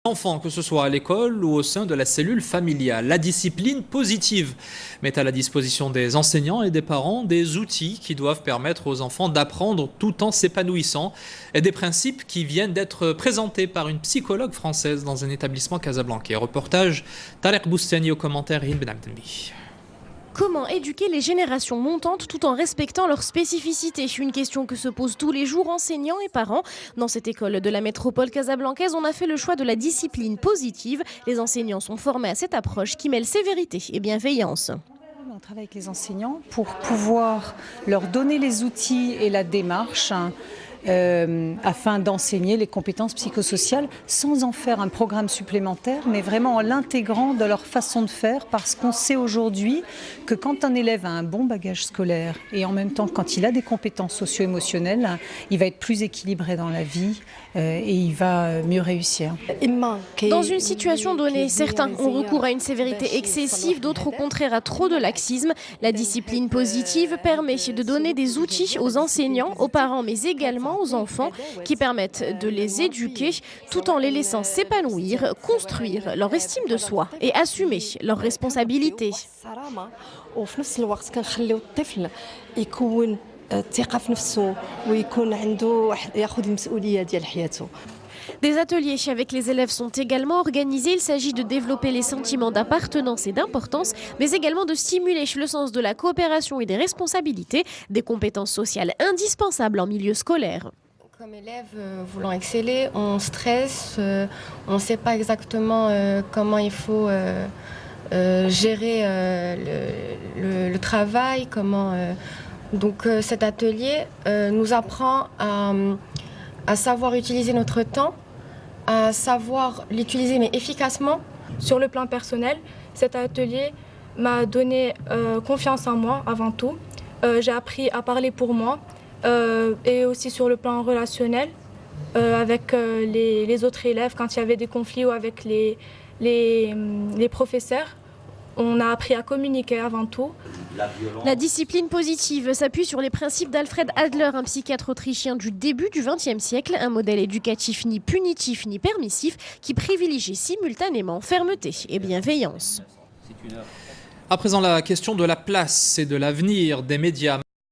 Enfants, que ce soit à l'école ou au sein de la cellule familiale. La discipline positive met à la disposition des enseignants et des parents des outils qui doivent permettre aux enfants d'apprendre tout en s'épanouissant et des principes qui viennent d'être présentés par une psychologue française dans un établissement casablancais. Reportage Tarek Boustani au commentaire Hind Ben Abdelmi. Comment éduquer les générations montantes tout en respectant leurs spécificités? Une question que se posent tous les jours enseignants et parents. Dans cette école de la métropole casablancaise, on a fait le choix de la discipline positive. Les enseignants sont formés à cette approche qui mêle sévérité et bienveillance. On travaille avec les enseignants pour pouvoir leur donner les outils et la démarche afin d'enseigner les compétences psychosociales sans en faire un programme supplémentaire, mais vraiment en l'intégrant dans leur façon de faire, parce qu'on sait aujourd'hui que quand un élève a un bon bagage scolaire et en même temps quand il a des compétences socio-émotionnelles, il va être plus équilibré dans la vie et il va mieux réussir. Dans une situation donnée, certains ont recours à une sévérité excessive, d'autres au contraire à trop de laxisme. La discipline positive permet de donner des outils aux enseignants, aux parents, mais également aux enfants qui permettent de les éduquer tout en les laissant s'épanouir, construire leur estime de soi et assumer leurs responsabilités. Des ateliers avec les élèves sont également organisés. Il s'agit de développer les sentiments d'appartenance et d'importance, mais également de stimuler le sens de la coopération et des responsabilités, des compétences sociales indispensables en milieu scolaire. Comme élève voulant exceller, on stresse, on ne sait pas exactement comment il faut gérer le travail, Donc cet atelier nous apprend à savoir utiliser notre temps, à savoir l'utiliser mais efficacement. Sur le plan personnel, cet atelier m'a donné confiance en moi avant tout. J'ai appris à parler pour moi et aussi sur le plan relationnel avec les autres élèves quand il y avait des conflits ou avec les professeurs. On a appris à communiquer avant tout. La discipline positive s'appuie sur les principes d'Alfred Adler, un psychiatre autrichien du début du XXe siècle, un modèle éducatif ni punitif ni permissif qui privilégie simultanément fermeté et bienveillance. À présent, la question de la place et de l'avenir des médias.